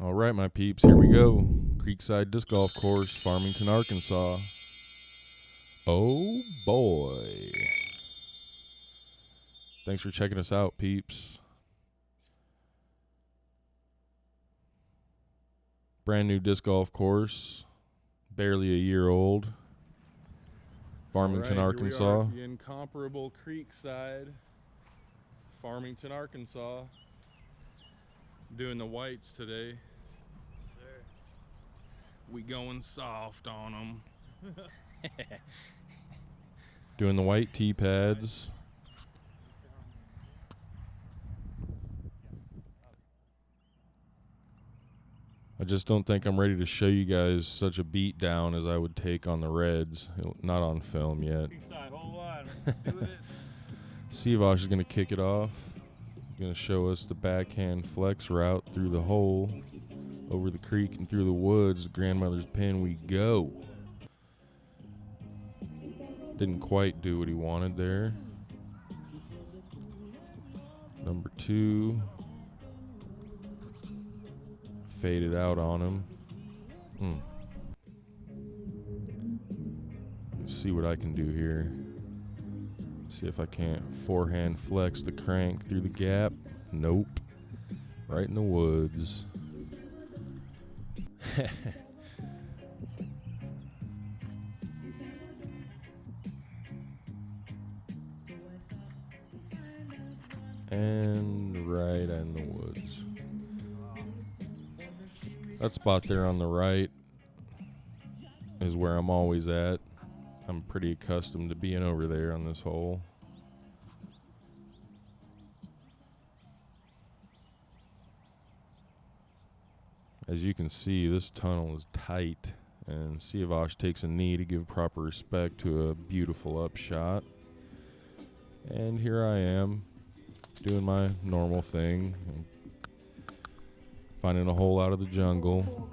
All right, my peeps, here we go. Creekside Disc Golf Course, Farmington, Arkansas. Oh, boy. Thanks for checking us out, peeps. Brand new disc golf course, barely a year old. Farmington, Arkansas. Here we are at the incomparable Creekside, Farmington, Arkansas. Doing the whites today. Sir. We going soft on them. Doing the white tee pads. I just don't think I'm ready to show you guys such a beat down as I would take on the Reds. Not on film yet. Ciavash is going to kick it off. He's going to show us the backhand flex route through the hole, over the creek and through the woods. Grandmother's pin we go. Didn't quite do what he wanted there. Number 2. Faded out on him. Let's see what I can do here. See if I can't forehand flex the crank through the gap. Nope. Right in the woods. And right in the woods. That spot there on the right is where I'm always at. I'm pretty accustomed to being over there on this hole. As you can see, this tunnel is tight, and Ciavash takes a knee to give proper respect to a beautiful upshot. And here I am, doing my normal thing, finding a hole out of the jungle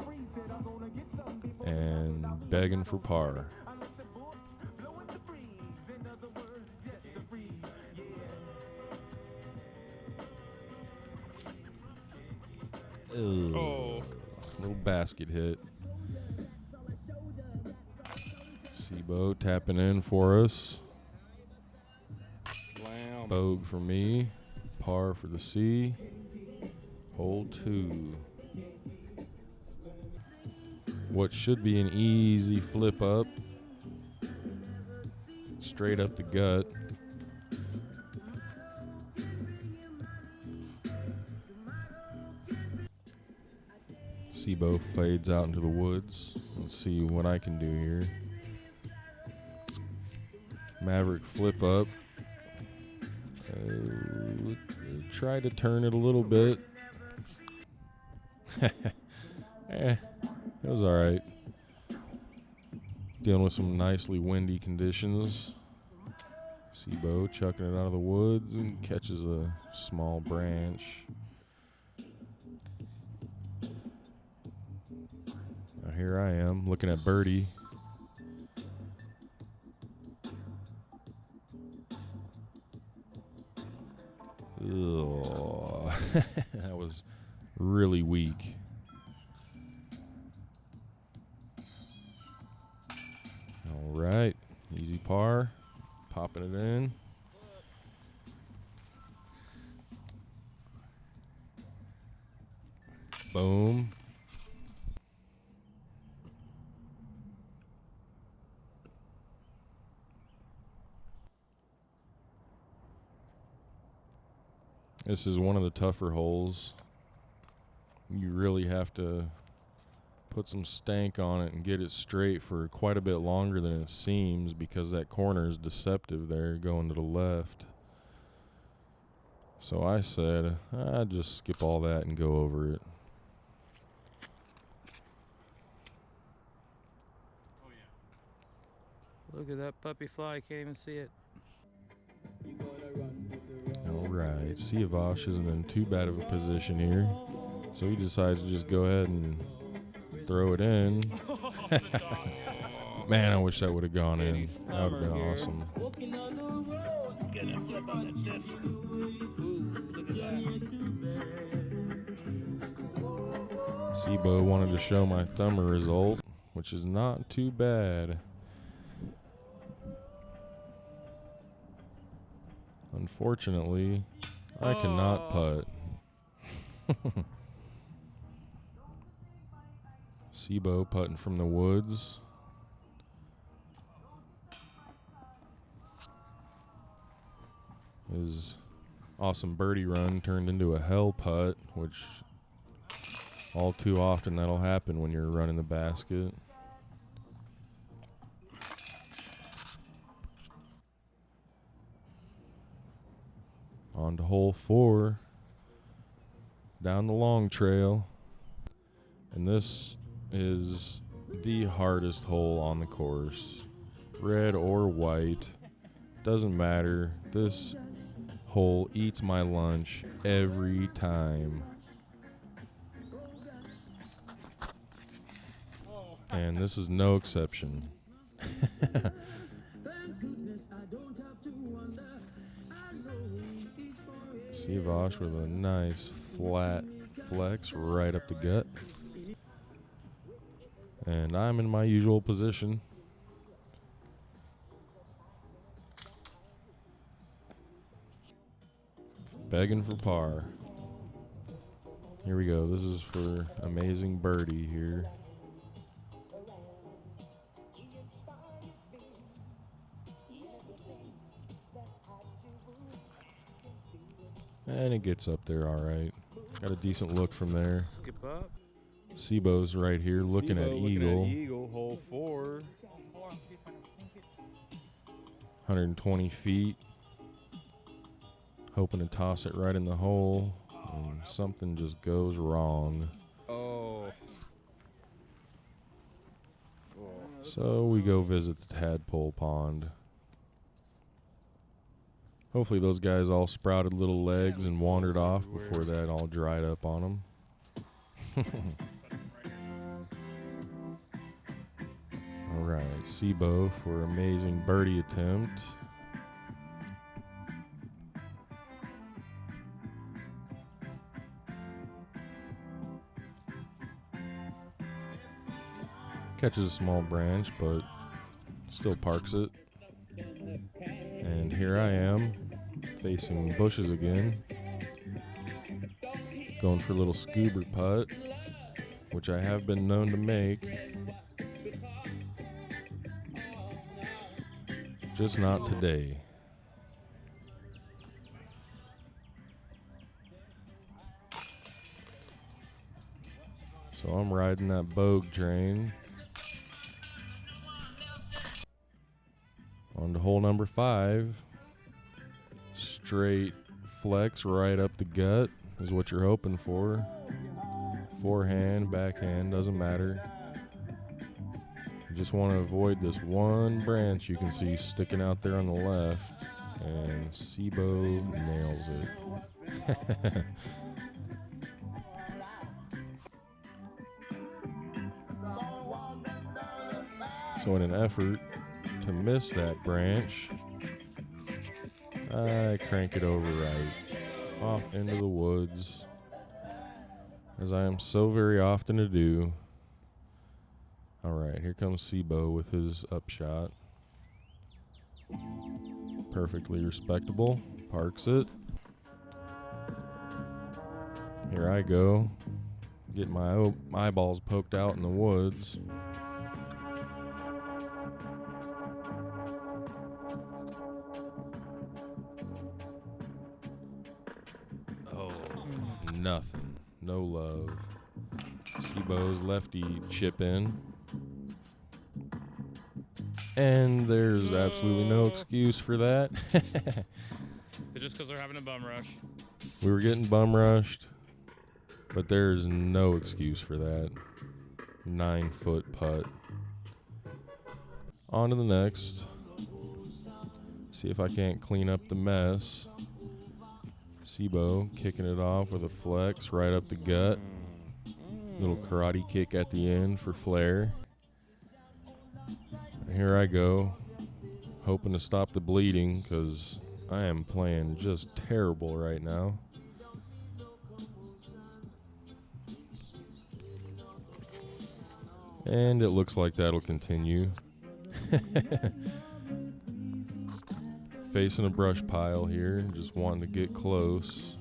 and begging for par. Oh. Little basket hit. Seabo tapping in for us. Lamb. Bogue for me. Par for the C. Hole 2. What should be an easy flip up. Straight up the gut. Seabo fades out into the woods. Let's see what I can do here. Maverick flip up. Try to turn it a little bit. It was alright. Dealing with some nicely windy conditions. Seabo chucking it out of the woods and catches a small branch. Now here I am looking at birdie. Ugh. That was really weak. All right, easy par, popping it in. Boom. This is one of the tougher holes. You really have to put some stank on it and get it straight for quite a bit longer than it seems, because that corner is deceptive there going to the left. So I said, I'd just skip all that and go over it. Look at that puppy fly, I can't even see it. Alright, Ciavash isn't in too bad of a position here, so he decides to just go ahead and throw it in. Man, I wish that would have gone in. That would have been awesome. Sibo wanted to show my thumb result, which is not too bad. Unfortunately, I cannot putt. Sibo putting from the woods. His awesome birdie run turned into a hell putt, which all too often that'll happen when you're running the basket. On to hole 4, down the long trail. And this is the hardest hole on the course. Red or white, doesn't matter. This hole eats my lunch every time. And this is no exception. Ciavash with a nice flat flex right up the gut. And I'm in my usual position. Begging for par. Here we go. This is for amazing birdie here. And it gets up there all right. Got a decent look from there. Skip up. Sibo's right here looking at eagle. Eagle, hole 4. 120 feet. Hoping to toss it right in the hole. And something just goes wrong. Oh. So we go visit the tadpole pond. Hopefully those guys all sprouted little legs and wandered off before that all dried up on them. All right, Sibo for amazing birdie attempt. Catches a small branch, but still parks it. And here I am, facing bushes again. Going for a little scuba putt, which I have been known to make. Just not today. So I'm riding that bogue train. On to hole number 5. Straight flex right up the gut is what you're hoping for. Forehand, backhand, doesn't matter. You just want to avoid this one branch you can see sticking out there on the left. And Sibo nails it. So in an effort to miss that branch, I crank it over right off into the woods, as I am so very often to do. All right, here comes Sibo with his upshot. Perfectly respectable. Parks it. Here I go. Get my eyeballs poked out in the woods. Nothing. No love. Sibo's lefty chip in. And there's absolutely no excuse for that. It's just because they're having a bum rush. We were getting bum rushed, but there's no excuse for that. 9-foot putt. On to the next. See if I can't clean up the mess. Sibo kicking it off with a flex right up the gut. Little karate kick at the end for flair. And here I go, hoping to stop the bleeding because I am playing just terrible right now. And it looks like that'll continue. Facing a brush pile here, just wanting to get close.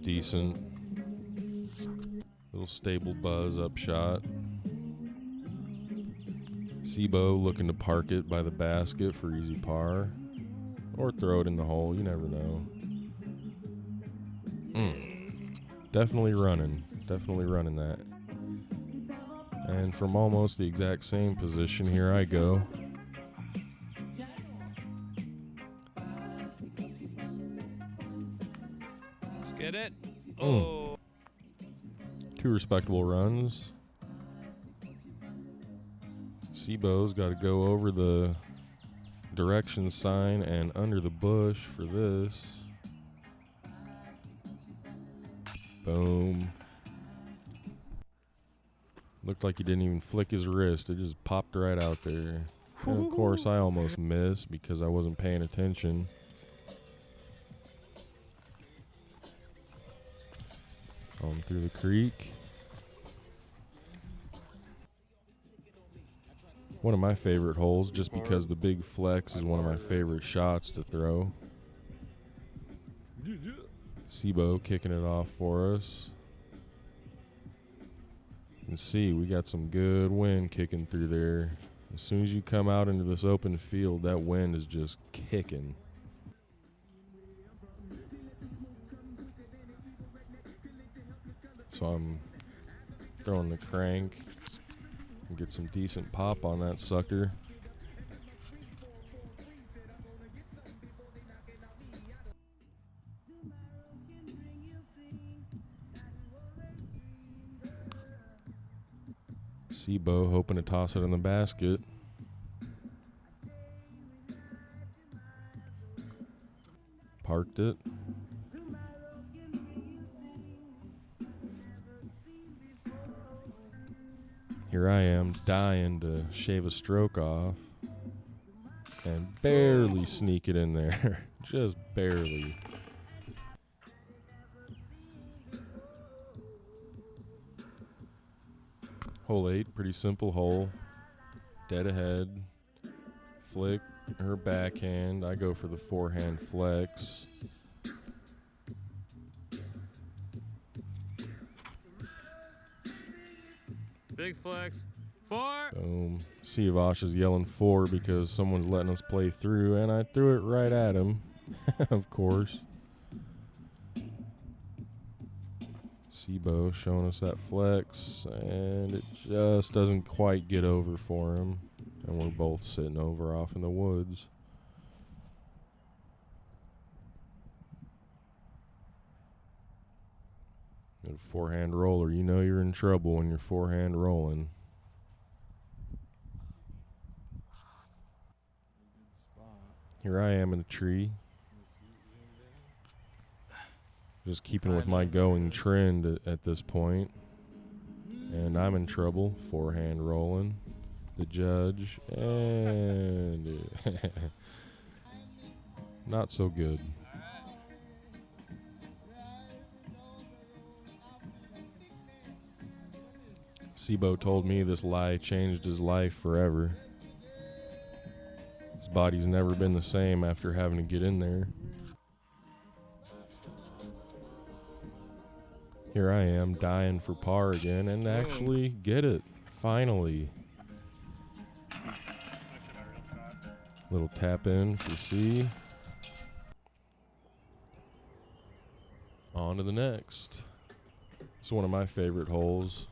Decent little stable buzz up shot. Sibo looking to park it by the basket for easy par, or throw it in the hole, you never know. Definitely running that. And from almost the exact same position, here I go. Let's get it. Oh. 2 respectable runs. Sibo's got to go over the direction sign and under the bush for this. Boom. Looked like he didn't even flick his wrist. It just popped right out there. And of course, I almost missed because I wasn't paying attention. On through the creek. One of my favorite holes, just because the big flex is one of my favorite shots to throw. Sibo kicking it off for us. You can see we got some good wind kicking through there. As soon as you come out into this open field, that wind is just kicking. So I'm throwing the crank and get some decent pop on that sucker. Sibo hoping to toss it in the basket. Parked it. Here I am dying to shave a stroke off and barely sneak it in there. Just barely. Hole 8, pretty simple hole. Dead ahead. Flick her backhand. I go for the forehand flex. Big flex. 4. Boom. Ciavash is yelling 4 because someone's letting us play through, and I threw it right at him, of course. Sibo showing us that flex, and it just doesn't quite get over for him, and we're both sitting over off in the woods. Got a forehand roller. You know you're in trouble when you're forehand rolling. Here I am in a tree. Just keeping with my going trend at this point. And I'm in trouble. Forehand rolling. The judge. And not so good. Sibo told me this lie changed his life forever. His body's never been the same after having to get in there. Here I am dying for par again and actually get it. Finally. Little tap in for C. On to the next. It's one of my favorite holes.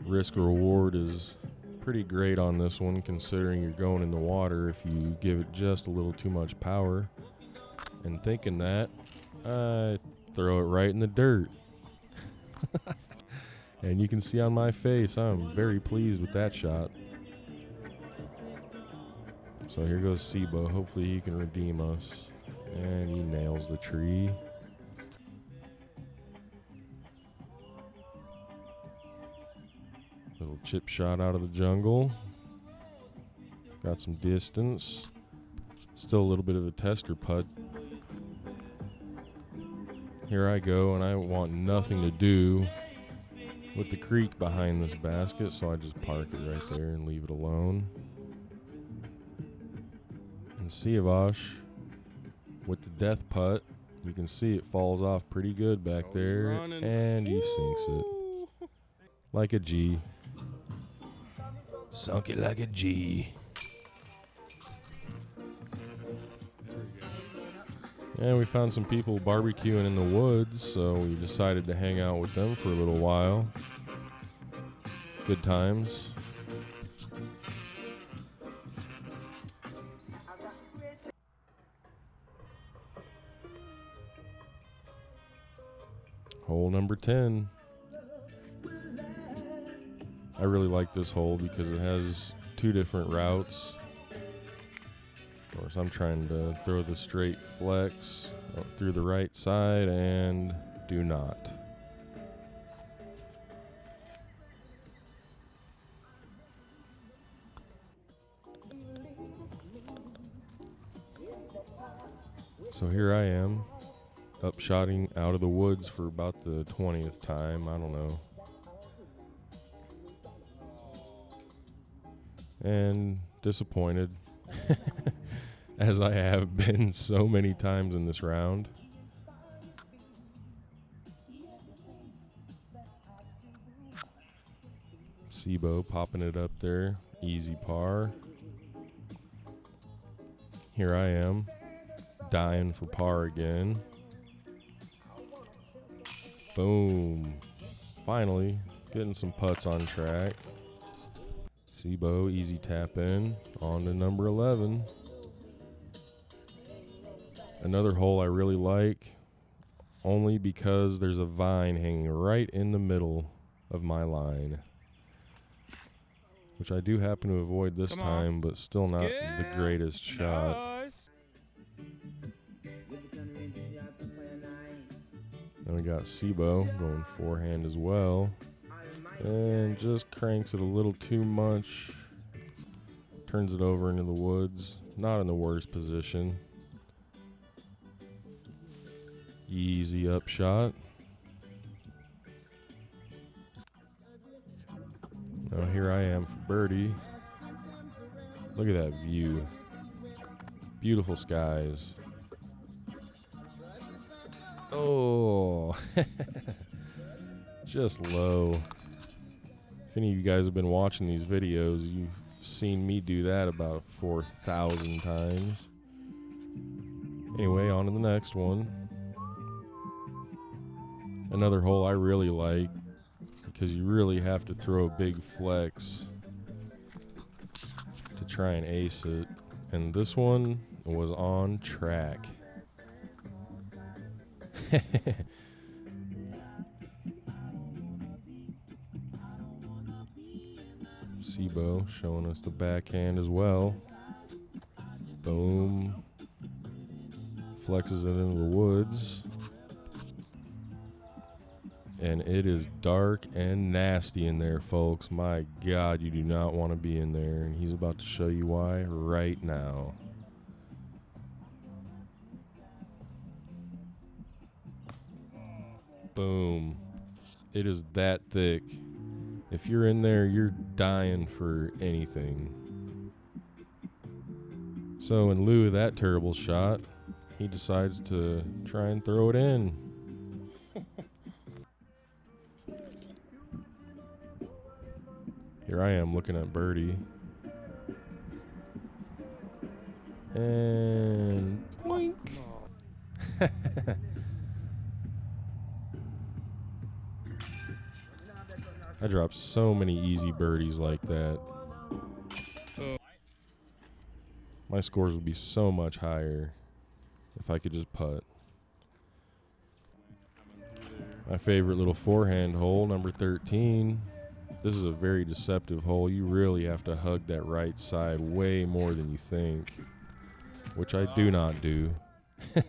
Risk reward is pretty great on this one considering you're going in the water if you give it just a little too much power. And thinking that, I throw it right in the dirt. And you can see on my face, I'm very pleased with that shot. So here goes Sibo. Hopefully he can redeem us. And he nails the tree. Little chip shot out of the jungle. Got some distance. Still a little bit of a tester putt. Here I go, and I want nothing to do with the creek behind this basket, so I just park it right there and leave it alone. And Ciavash with the death putt. You can see it falls off pretty good back Oh, he's there, running. and he sinks it Woo! like a G. Sunk it like a G. There we go. And we found some people barbecuing in the woods, so we decided to hang out with them for a little while. Good times. Hole number 10. I really like this hole because it has two different routes. Of course, I'm trying to throw the straight flex through the right side and do not. So here I am, upshotting out of the woods for about the 20th time. I don't know. And disappointed, as I have been so many times in this round. Sibo popping it up there, easy par. Here I am, dying for par again. Boom. Finally, getting some putts on track. Sibo, easy tap in, on to number 11. Another hole I really like, only because there's a vine hanging right in the middle of my line, which I do happen to avoid this Come on. time, but still not the greatest shot. Nice. Then we got Sibo going forehand as well, and just cranks it a little too much. Turns it over into the woods. Not in the worst position. Easy upshot. Now here I am for birdie. Look at that view. Beautiful skies. Oh, just low. If any of you guys have been watching these videos, you've seen me do that about 4,000 times. Anyway, on to the next one. Another hole I really like, because you really have to throw a big flex to try and ace it. And this one was on track. Sibo showing us the backhand as well. Boom. Flexes it into the woods. And it is dark and nasty in there, folks. My God, you do not want to be in there. And he's about to show you why right now. Boom. It is that thick. If you're in there, you're dying for anything. So in lieu of that terrible shot, he decides to try and throw it in. Here I am looking at birdie. And boink. I dropped so many easy birdies like that. My scores would be so much higher if I could just putt. My favorite little forehand hole, number 13. This is a very deceptive hole. You really have to hug that right side way more than you think, which I do not do.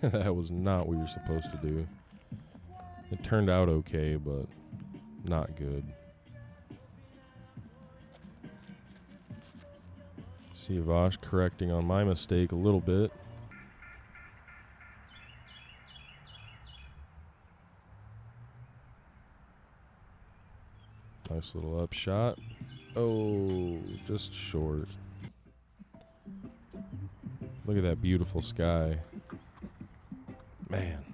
That was not what you're supposed to do. It turned out okay, but not good. Ciavash correcting on my mistake a little bit. Nice little up shot. Oh, just short. Look at that beautiful sky. Man.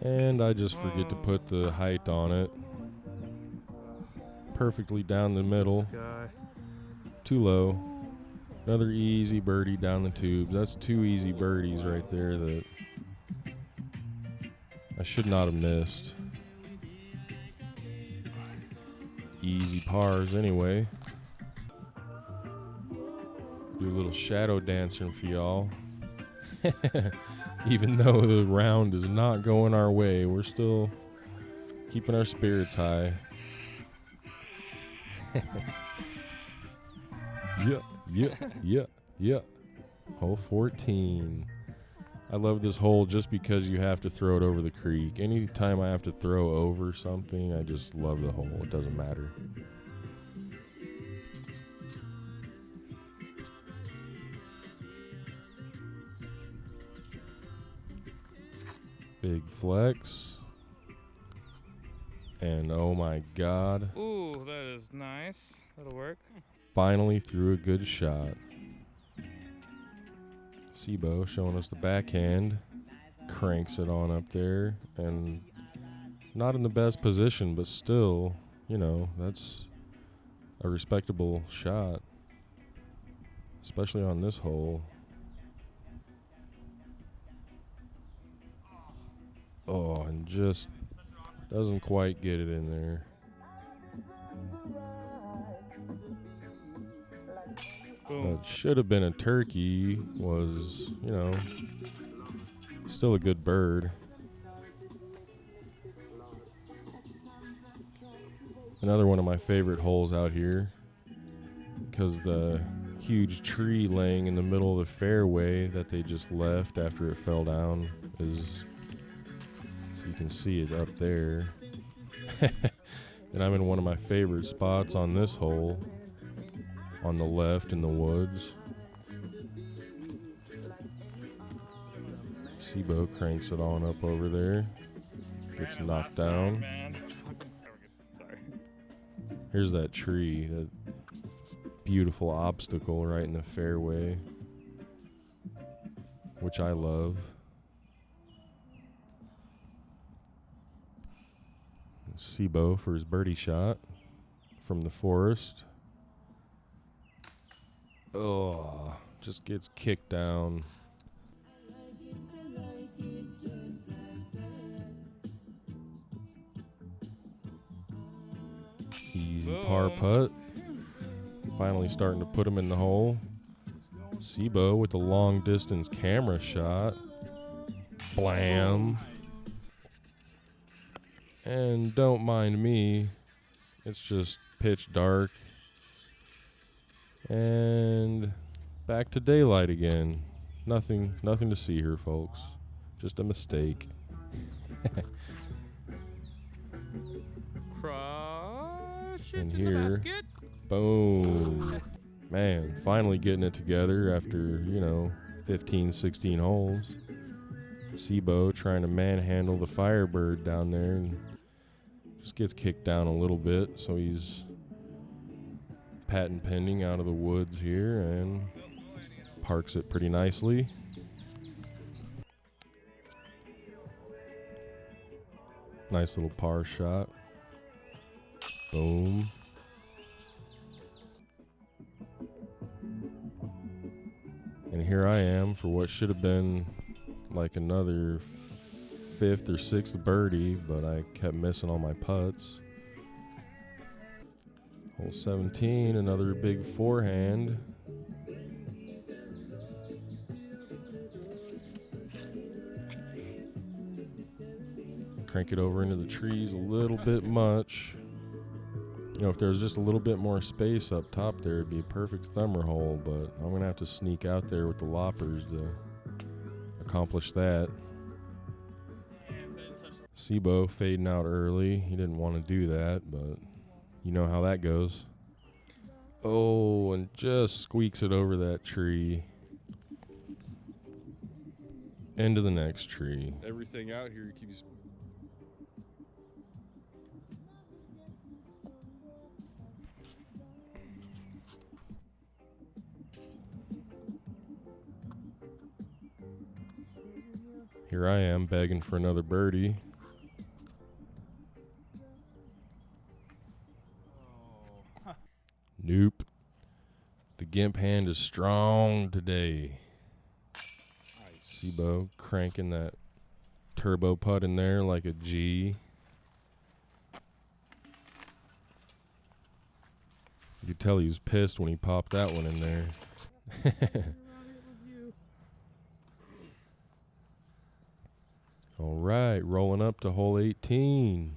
And I just forget to put the height on it. Perfectly down the middle. Sky. Too low. Another easy birdie down the tubes. That's 2 easy birdies right there that I should not have missed. Easy pars anyway. Do a little shadow dancing for y'all. Even though the round is not going our way, we're still keeping our spirits high. Yeah. Hole 14. I love this hole just because you have to throw it over the creek. Anytime I have to throw over something, I just love the hole. It doesn't matter. Big flex. And oh my God. Ooh, that is nice. That'll work. Finally threw a good shot. Cibo showing us the backhand. Cranks it on up there. And not in the best position, but still, you know, that's a respectable shot. Especially on this hole. Oh, and just doesn't quite get it in there. Boom. Should have been a turkey. Was, you know, still a good bird. Another one of my favorite holes out here because the huge tree laying in the middle of the fairway that they just left after it fell down is, you can see it up there. And I'm in one of my favorite spots on this hole, on the left in the woods. Cibo cranks it on up over there. Gets knocked down. Sorry. Here's that tree, that beautiful obstacle right in the fairway, which I love. Cibo for his birdie shot from the forest. Oh, just gets kicked down. Easy par putt. Finally starting to put him in the hole. Cibo with the long distance camera shot. Blam. And don't mind me, it's just pitch dark. And back to daylight again. Nothing to see here, folks. Just a mistake. Crush And into here, the basket. boom. Man, finally getting it together after, 15, 16 holes. Cibo trying to manhandle the Firebird down there and just gets kicked down a little bit, so he's patent pending out of the woods here and parks it pretty nicely. Nice little par shot. Boom. And here I am for what should have been like another 5th or 6th birdie, but I kept missing all my putts. Hole 17, another big forehand. Crank it over into the trees a little bit much. If there was just a little bit more space up top there, it'd be a perfect thumber hole, but I'm going to have to sneak out there with the loppers to accomplish that. Cibo fading out early. He didn't want to do that, but you know how that goes. Oh, and just squeaks it over that tree. Into the next tree. Everything out here keeps. Here I am begging for another birdie. Nope. The gimp hand is strong today. Nice. Cibo cranking that turbo putt in there like a G. You could tell he was pissed when he popped that one in there. All right, rolling up to hole 18.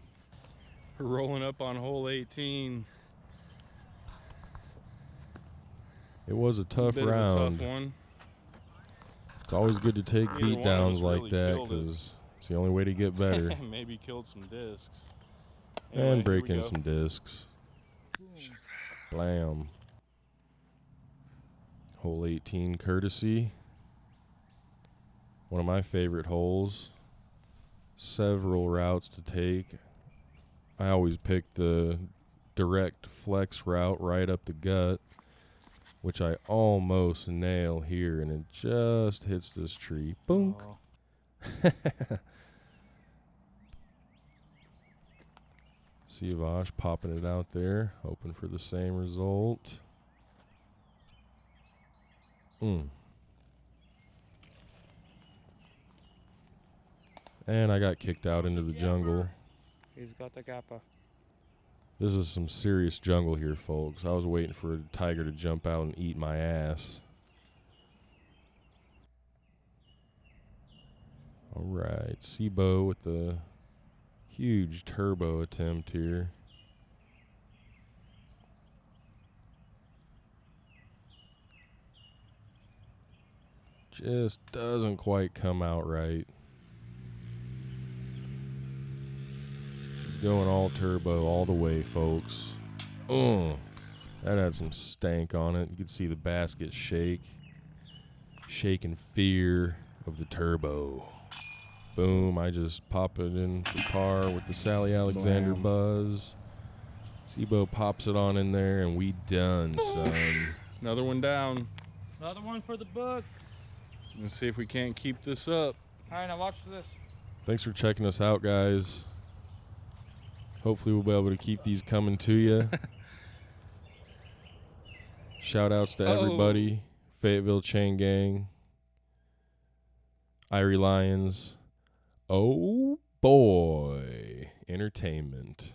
We're rolling up on hole 18. It was a tough Bit round. of a tough one. It's always good to take Neither one beat of downs us like really that killed it. because it's the only way to get better. Maybe killed some discs. Anyway, And break here we in go. some discs. Blam. Hole 18 courtesy. One of my favorite holes. Several routes to take. I always pick the direct flex route right up the gut, which I almost nail here, and it just hits this tree. Boonk. Oh. Ciavash popping it out there, hoping for the same result. And I got kicked out into the jungle. He's got the gapper. This is some serious jungle here, folks. I was waiting for a tiger to jump out and eat my ass. All right, Cibo with the huge turbo attempt here. Just doesn't quite come out right. He's going all turbo all the way, folks. That had some stank on it. You could see the basket shake. Shaking fear of the turbo. Boom, I just pop it in for par with the Sally Alexander Blam. buzz. Cibo pops it on in there, and we done, son. Another one down. Another one for the books. Let's see if we can't keep this up. All right, now watch this. Thanks for checking us out, guys. Hopefully we'll be able to keep these coming to you. Shout outs to everybody. Fayetteville Chain Gang. Irie Lions. Oh boy. Entertainment.